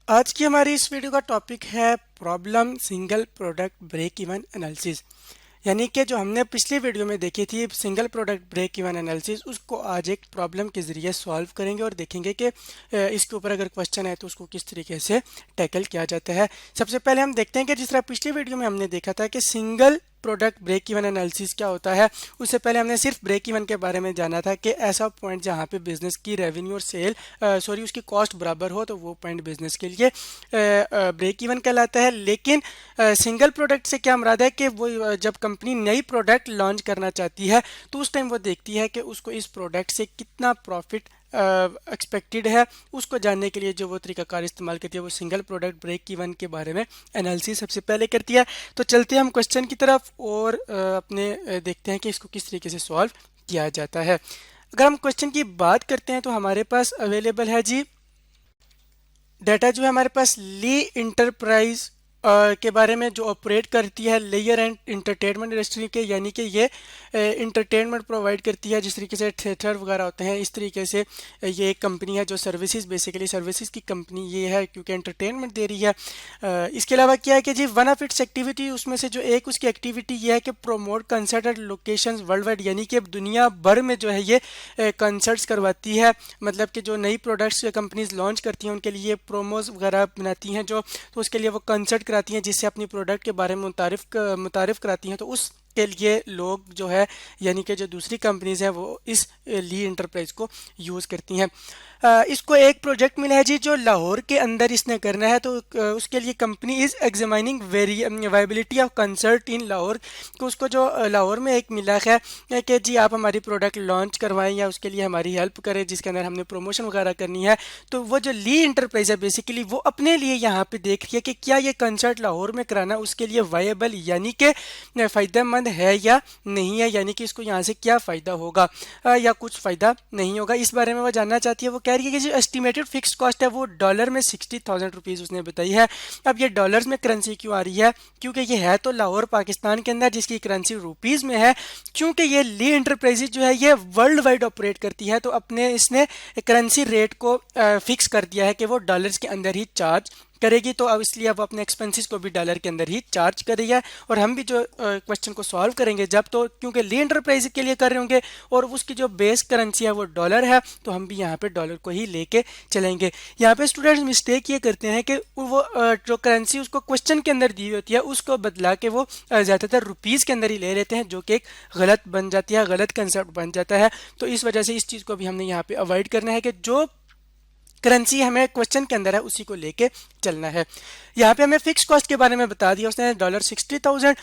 आज की हमारी इस वीडियो का टॉपिक है problem single product break even analysis. यानी कि जो हमने पिछली वीडियो में देखी थी single product break even analysis, उसको आज एक प्रॉब्लम के ज़रिए सॉल्व करेंगे और देखेंगे कि इसके ऊपर अगर क्वेश्चन है तो उसको किस तरीके से टैकल किया जाता है। सबसे पहले हम देखते हैं कि जिस तरह पिछली वीडियो में हमने देखा था कि single product break even analysis क्या होता है। उससे पहले हमने सिर्फ ब्रेक इवन के बारे में जाना था कि ऐसा पॉइंट जहां पे बिजनेस की रेवेन्यू और सेल उसकी कॉस्ट बराबर हो तो वो पॉइंट बिजनेस के लिए ब्रेक इवन कहलाता है। लेकिन सिंगल प्रोडक्ट से क्या मुराद है कि वो जब कंपनी नई प्रोडक्ट लॉन्च करना चाहती है तो उस टाइम वो देखती है कि उसको इस प्रोडक्ट से कितना प्रॉफिट एक्सपेक्टेड है। उसको जानने के लिए जो वो तरीकाकार इस्तेमाल करती है वो सिंगल प्रोडक्ट ब्रेक इवन के बारे में एनालिसिस सबसे पहले करती है। तो चलते हैं हम क्वेश्चन की तरफ और देखते हैं कि इसको किस तरीके से सॉल्व किया जाता है। अगर हम क्वेश्चन की बात करते हैं तो हमारे पास अवेलेबल है जी डाटा जो है हमारे पास ली इंटरप्राइज के बारे में, जो ऑपरेट करती है लेयर एंड इंटरटेनमेंट इंडस्ट्री के, यानी कि ये इंटरटेनमेंट प्रोवाइड करती है जिस तरीके से थिएटर वगैरह होते हैं। इस तरीके से ये एक कंपनी है जो सर्विसेज, बेसिकली सर्विसेज की कंपनी ये है क्योंकि एंटरटेनमेंट दे रही है। इसके अलावा क्या है कि जी वन ऑफ इट्स एक्टिविटी, उसमें से जो एक उसकी एक्टिविटी ये है कि promote concert at locations world wide, यानी कि दुनिया भर में जो है ये कंसर्ट्स करवाती है। मतलब कि जो नई प्रोडक्ट्स कंपनीज लॉन्च करती हैं उनके लिए प्रोमोज वगैरह बनाती हैं जो, तो उसके लिए वो कंसर्ट कराती हैं जिससे अपनी प्रोडक्ट के बारे में मुतारिफ कराती हैं। तो उस के लिए लोग जो है यानी कि जो दूसरी कंपनीज हैं वो इस ली इंटरप्राइज को यूज़ करती हैं। इसको एक प्रोजेक्ट मिला है जी जो लाहौर के अंदर इसने करना है। तो उसके लिए company is examining viability of concert in Lahore. तो उसको जो लाहौर में एक मिला है कि जी आप हमारी प्रोडक्ट लॉन्च करवाएं या उसके लिए हमारी हेल्प करें जिसके अंदर हमने प्रमोशन वगैरह करनी है। तो वो जो ली इंटरप्राइज है बेसिकली वो अपने लिए यहाँ पे देख रही है कि क्या ये कंसर्ट लाहौर में कराना उसके लिए वायबल यानी कि फ़ायदेमंद है या नहीं है, यानी कि इसको यहाँ से क्या फ़ायदा होगा या कुछ फ़ायदा नहीं होगा। इस बारे में वो जानना चाहती है। वो कह रही है कि जो एस्टिमेटेड फिक्स कॉस्ट है वो डॉलर में 60,000 रुपीज़ उसने बताई है। अब ये डॉलर्स में करेंसी क्यों आ रही है? क्योंकि ये है तो लाहौर पाकिस्तान के अंदर जिसकी करेंसी रुपीज़ में है। क्योंकि ये ली इंटरप्राइजेज जो है ये वर्ल्ड वाइड ऑपरेट करती है तो अपने इसने करेंसी रेट को फिक्स कर दिया है कि वो डॉलर्स के अंदर ही चार्ज करेगी। तो अब इसलिए अब अपने एक्सपेंसेस को भी डॉलर के अंदर ही चार्ज कर रही है। और हम भी जो क्वेश्चन को सॉल्व करेंगे जब, तो क्योंकि ली इंटरप्राइज के लिए कर रहे होंगे और उसकी जो बेस करेंसी है वो डॉलर है तो हम भी यहाँ पे डॉलर को ही लेके चलेंगे। यहाँ पे स्टूडेंट्स मिस्टेक ये करते हैं कि वो जो करेंसी उसको क्वेश्चन के अंदर दी होती है उसको बदला के वो ज़्यादातर रुपीज़ के अंदर ही ले लेते हैं, जो कि एक गलत बन जाती है, गलत कंसेप्ट बन जाता है। तो इस वजह से इस चीज़ को भी हमने यहाँ पे अवॉइड करना है कि जो करेंसी हमें क्वेश्चन के अंदर है उसी को लेके चलना है। यहाँ पे हमें फिक्स कॉस्ट के बारे में बता दिया उसने $60,000।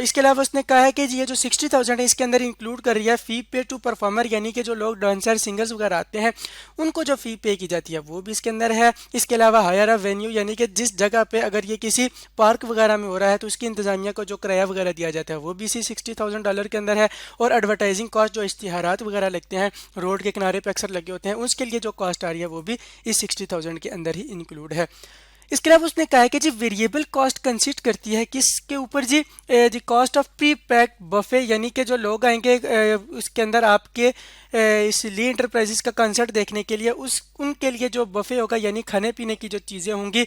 इसके अलावा उसने कहा है कि ये जो 60,000 है इसके अंदर इंक्लूड कर रही है फ़ी पे टू परफॉर्मर, यानी कि जो लोग डांसर सिंगर्स वगैरह आते हैं उनको जो फ़ी पे की जाती है वो भी इसके अंदर है। इसके अलावा हायर अ वेन्यू, यानी कि जिस जगह पे अगर ये किसी पार्क वगैरह में हो रहा है तो उसकी इंतजामिया को जो किराया वगैरह दिया जाता है वो भी इसी $60,000 के अंदर है। और एडवर्टाइजिंग कॉस्ट, जो इश्तिहारात वगैरह लगते हैं रोड के किनारे पर अक्सर लगे होते हैं, उसके लिए जो कॉस्ट आ रही है वो भी इस 60,000 के अंदर ही इंक्लूड है। इसके अलावा उसने कहा है कि जी वेरिएबल कॉस्ट कंसिस्ट करती है किसके ऊपर जी, जी cost of pre packed buffet, यानी कि जो लोग आएंगे उसके अंदर आपके इस ली इंटरप्राइजेस का कंसर्ट देखने के लिए उनके लिए जो बफे होगा यानी खाने पीने की जो चीज़ें होंगी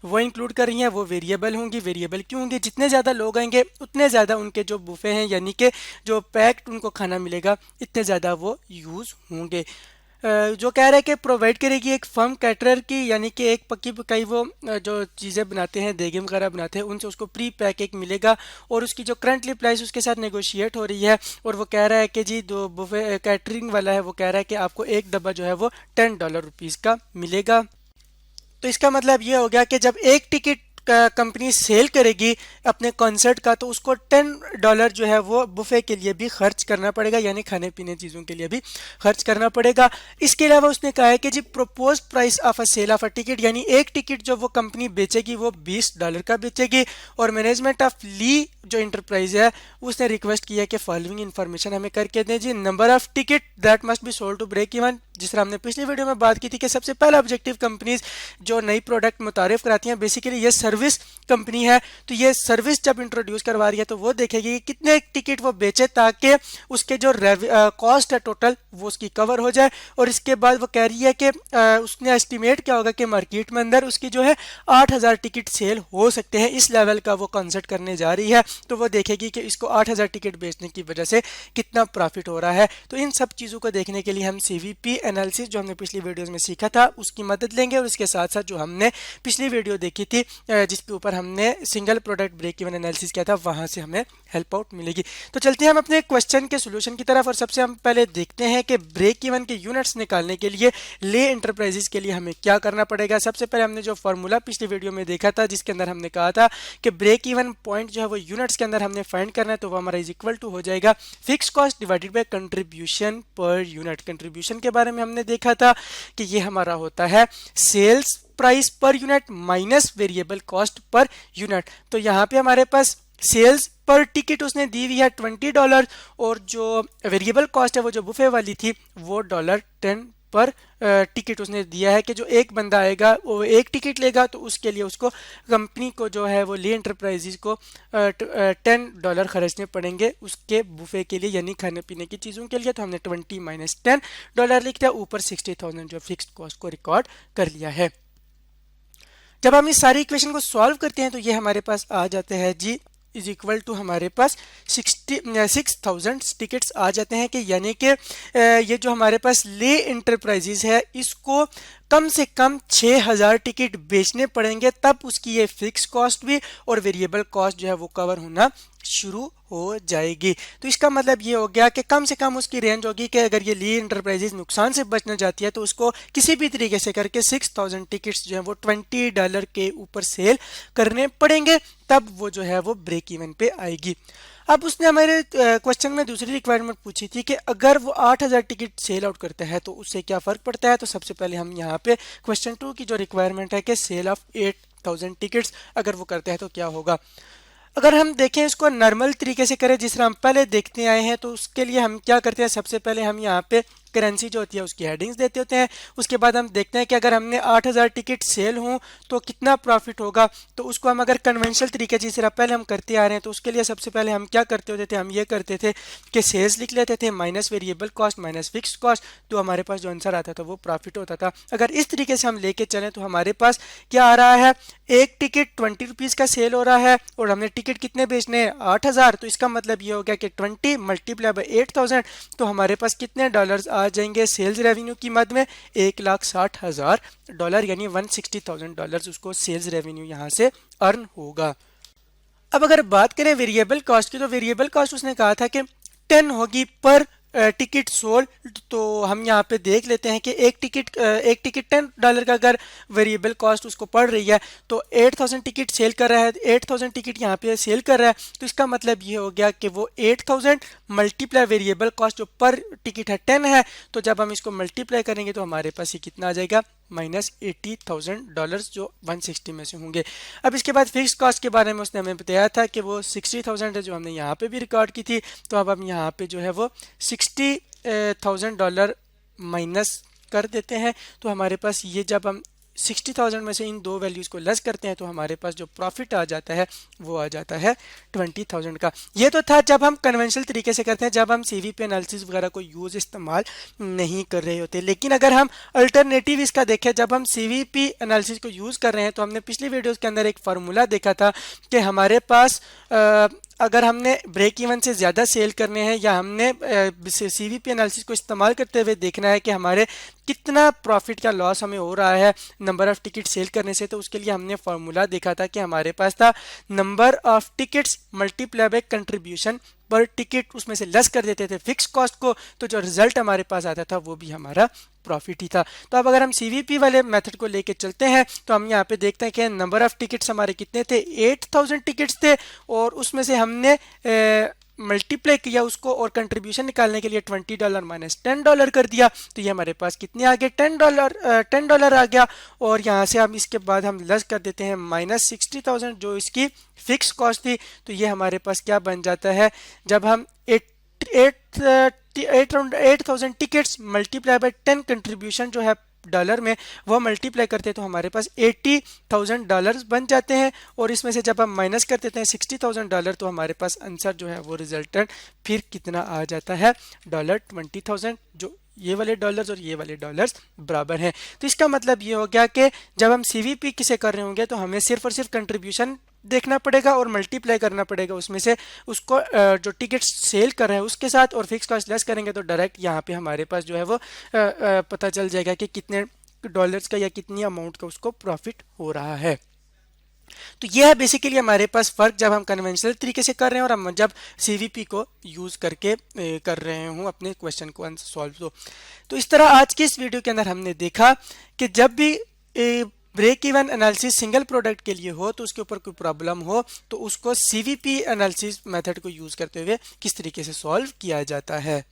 वो इंक्लूड कर रही हैं, वो वेरिएबल होंगी। वेरिएबल क्यों होंगी? जितने ज़्यादा लोग आएंगे उतने ज़्यादा उनके जो बुफे हैं यानी कि जो पैक्ड उनको खाना मिलेगा इतने ज़्यादा वो यूज़ होंगे। जो कह रहा है कि प्रोवाइड करेगी एक फर्म कैटरर की, यानी कि एक पक्की पकाई वो जो चीज़ें बनाते हैं, देगे वगैरह बनाते हैं, उनसे उसको प्री पैक एक मिलेगा और उसकी जो करंटली प्राइस उसके साथ नेगोशिएट हो रही है। और वो कह रहा है कि जी दो बुफे कैटरिंग वाला है वो कह रहा है कि आपको एक डब्बा जो है वो $10 का मिलेगा। तो इसका मतलब ये हो गया कि जब एक टिकट कंपनी सेल करेगी अपने कॉन्सर्ट का तो उसको $10 जो है वो बुफे के लिए भी खर्च करना पड़ेगा, यानी खाने पीने चीज़ों के लिए भी खर्च करना पड़ेगा। इसके अलावा उसने कहा है कि जी propose price of a sale of a ticket, यानी एक टिकट जो वो कंपनी बेचेगी वो $20 का बेचेगी। और मैनेजमेंट ऑफ ली जो इंटरप्राइज है उसने रिक्वेस्ट किया है कि फॉलोइंग इन्फॉर्मेशन हमें करके दें जी। Number of ticket that must be sold to break even, जिस तरह हमने पिछली वीडियो में बात की थी कि सबसे पहला ऑब्जेक्टिव कंपनीज जो नई प्रोडक्ट मुतारिफ कराती हैं, बेसिकली ये सर्विस कंपनी है, तो ये सर्विस जब इंट्रोड्यूस करवा रही है तो वो देखेगी कि कितने टिकट वो बेचे ताकि उसके जो कॉस्ट है टोटल वो उसकी कवर हो जाए। और इसके बाद वो कह रही है कि उसने एस्टिमेट क्या होगा कि मार्केट में अंदर उसकी जो है 8,000 टिकट सेल हो सकते हैं, इस लेवल का वो कॉन्सेप्ट करने जा रही है। तो वो देखेगी कि इसको 8,000 टिकट बेचने की वजह से कितना प्रॉफिट हो रहा है। तो इन सब चीज़ों को देखने के लिए हम CVP एनालिसिस जो हमने पिछली वीडियोस में सीखा था उसकी मदद लेंगे, और इसके साथ साथ जो हमने पिछली वीडियो देखी थी जिसके ऊपर हमने single product break even analysis किया था, वहां से हमें हेल्प आउट मिलेगी। तो चलते हैं हम अपने क्वेश्चन के सोल्यूशन की तरफ, और सबसे हम पहले देखते हैं कि ब्रेक इवन के यूनिट्स निकालने के लिए ले इंटरप्राइजेस के लिए हमें क्या करना पड़ेगा। सबसे पहले हमने जो फॉर्मूला पिछली वीडियो में देखा था जिसके अंदर हमने कहा था कि ब्रेक इवन पॉइंट जो है वो यूनिट्स के अंदर हमने फाइंड करना है, तो वो हमारा इज इक्वल टू हो जाएगा fix cost divided by contribution per unit. Contribution के बारे में हमने देखा था कि ये हमारा होता है sales price per unit minus variable cost per unit. तो यहाँ पे हमारे पास सेल्स पर टिकट उसने दी हुई है $20, और जो वेरिएबल कॉस्ट है वो जो बुफे वाली थी वो $10 पर टिकट उसने दिया है कि जो एक बंदा आएगा वो एक टिकट लेगा तो उसके लिए उसको कंपनी को जो है वो ले एंटरप्राइजेज को $10 खर्चने पड़ेंगे उसके बुफे के लिए, यानी खाने पीने की चीज़ों के लिए। तो हमने 20 माइनस $10 लिख दिया, ऊपर 60,000 जो फिक्स्ड कॉस्ट को रिकॉर्ड कर लिया है। जब हम इस सारी इक्वेशन को सॉल्व करते हैं तो ये हमारे पास आ जाते हैं जी इज इक्वल टू हमारे पास 6,000 टिकट्स आ जाते हैं, कि यानी कि ये जो हमारे पास ले इंटरप्राइजेज है इसको कम से कम 6,000 टिकट बेचने पड़ेंगे, तब उसकी ये फिक्स कॉस्ट भी और वेरिएबल कॉस्ट जो है वो कवर होना शुरू हो जाएगी। तो इसका मतलब ये हो गया कि कम से कम उसकी रेंज होगी कि अगर ये ली इंटरप्राइजेज नुकसान से बचना चाहती है तो उसको किसी भी तरीके से करके 6,000 टिकट्स जो है वो $20 के ऊपर सेल करने पड़ेंगे, तब वो जो है वो ब्रेक इवन पे आएगी। अब उसने हमारे क्वेश्चन में दूसरी रिक्वायरमेंट पूछी थी कि अगर वो 8,000 टिकट सेल आउट करता है तो उससे क्या फ़र्क पड़ता है। तो सबसे पहले हम यहाँ पे क्वेश्चन 2 की जो रिक्वायरमेंट है कि सेल ऑफ 8,000 टिकट्स अगर वो करते हैं तो क्या होगा। अगर हम देखें इसको नॉर्मल तरीके से करें जिस तरह हम पहले देखते आए हैं, तो उसके लिए हम क्या करते हैं, सबसे पहले हम यहाँ पे करेंसी जो होती है उसकी हेडिंग्स देते होते हैं। उसके बाद हम देखते हैं कि अगर हमने 8,000 टिकट सेल हों तो कितना प्रॉफिट होगा। तो उसको हम अगर कन्वेंशनल तरीके जिस तरह पहले हम करते आ रहे हैं तो उसके लिए सबसे पहले हम क्या करते होते थे, हम ये करते थे कि सेल्स लिख लेते थे minus variable cost minus fix cost, तो हमारे पास जो आंसर आता था वो प्रॉफिट होता था। अगर इस तरीके से हम लेके चलें तो हमारे पास क्या आ रहा है, एक टिकट 20 रुपीज़ का सेल हो रहा है और हमने टिकट कितने बेचने हैं 8,000, तो इसका मतलब ये हो गया कि 20 मल्टीप्लाई बाय 8,000, तो हमारे पास कितने डॉलर्स आ जाएंगे सेल्स रेवेन्यू की मद में, $1,60,000 यानी $160,000 उसको सेल्स रेवेन्यू यहाँ से अर्न होगा। अब अगर बात करें वेरिएबल कॉस्ट की, तो वेरिएबल कॉस्ट उसने कहा था कि 10 होगी पर टिकट सोल्ड। तो हम यहाँ पे देख लेते हैं कि एक टिकट $10 का अगर वेरिएबल कॉस्ट उसको पड़ रही है तो 8,000 टिकट सेल कर रहा है, 8,000 टिकट यहाँ पे सेल कर रहा है, तो इसका मतलब ये हो गया कि वो 8,000 मल्टीप्लाई वेरिएबल कॉस्ट जो पर टिकट है 10 है, तो जब हम इसको मल्टीप्लाई करेंगे तो हमारे पास ये कितना आ जाएगा -$80,000 जो 160 में से होंगे। अब इसके बाद फिक्स कॉस्ट के बारे में उसने हमें बताया था कि वो 60,000 है जो हमने यहाँ पे भी रिकॉर्ड की थी। तो अब हम यहाँ पे जो है वो $60,000 माइनस कर देते हैं, तो हमारे पास ये जब हम 60,000 में से इन दो वैल्यूज़ को लेस करते हैं तो हमारे पास जो प्रॉफिट आ जाता है वो आ जाता है 20,000 का। ये तो था जब हम कन्वेंशनल तरीके से करते हैं, जब हम CVP एनालिसिस वगैरह को इस्तेमाल नहीं कर रहे होते। लेकिन अगर हम अल्टरनेटिव इसका देखें, जब हम CVP एनालिसिस को यूज़ कर रहे हैं तो हमने पिछली वीडियोज़ के अंदर एक फार्मूला देखा था कि हमारे पास अगर हमने ब्रेक इवन से ज़्यादा सेल करने हैं या हमने CVP एनालिसिस को इस्तेमाल करते हुए देखना है कि हमारे कितना प्रॉफिट का लॉस हमें हो रहा है नंबर ऑफ़ टिकट सेल करने से, तो उसके लिए हमने फार्मूला देखा था कि हमारे पास था number of tickets multiply by contribution पर टिकट, उसमें से लेस कर देते थे फिक्स कॉस्ट को, तो जो रिजल्ट हमारे पास आता था वो भी हमारा प्रॉफिट ही था। तो अब अगर हम CVP वाले मेथड को लेके चलते हैं तो हम यहाँ पे देखते हैं कि नंबर ऑफ टिकट्स हमारे कितने थे, 8,000 टिकट्स थे, और उसमें से हमने मल्टीप्लाई किया उसको और कंट्रीब्यूशन निकालने के लिए $20 माइनस $10 कर दिया, तो ये हमारे पास कितने आ गए $10 आ गया। और यहाँ से हम इसके बाद हम लेस कर देते हैं -60,000 जो इसकी फिक्स कॉस्ट थी, तो ये हमारे पास क्या बन जाता है, जब हम 8000 टिकट्स मल्टीप्लाई बाय 10 कंट्रीब्यूशन जो है डॉलर में वो मल्टीप्लाई करते हैं तो हमारे पास $80,000 बन जाते हैं। और इसमें से जब हम माइनस कर देते हैं $60,000 तो हमारे पास आंसर जो है वो रिजल्टेंट फिर कितना आ जाता है $20,000, जो ये वाले डॉलर्स और ये वाले डॉलर्स बराबर हैं। तो इसका मतलब ये हो गया कि जब हम सीवीपी किसे कर रहे होंगे तो हमें सिर्फ और सिर्फ कंट्रीब्यूशन देखना पड़ेगा और मल्टीप्लाई करना पड़ेगा उसमें से उसको जो टिकट सेल कर रहे हैं उसके साथ, और फिक्स कॉस्ट लेस करेंगे तो डायरेक्ट यहाँ पे हमारे पास जो है वो पता चल जाएगा कि कितने डॉलर्स का या कितनी अमाउंट का उसको प्रॉफिट हो रहा है। तो यह है बेसिकली हमारे पास फर्क जब हम कन्वेंशनल तरीके से कर रहे हैं और हम जब सीवीपी को यूज करके कर रहे हूँ अपने क्वेश्चन को आंसर सॉल्व। तो इस तरह आज की इस वीडियो के अंदर हमने देखा कि जब भी break even analysis single product के लिए हो तो उसके ऊपर कोई प्रॉब्लम हो तो उसको सीवीपी एनालिसिस मेथड को यूज करते हुए किस तरीके से सॉल्व किया जाता है।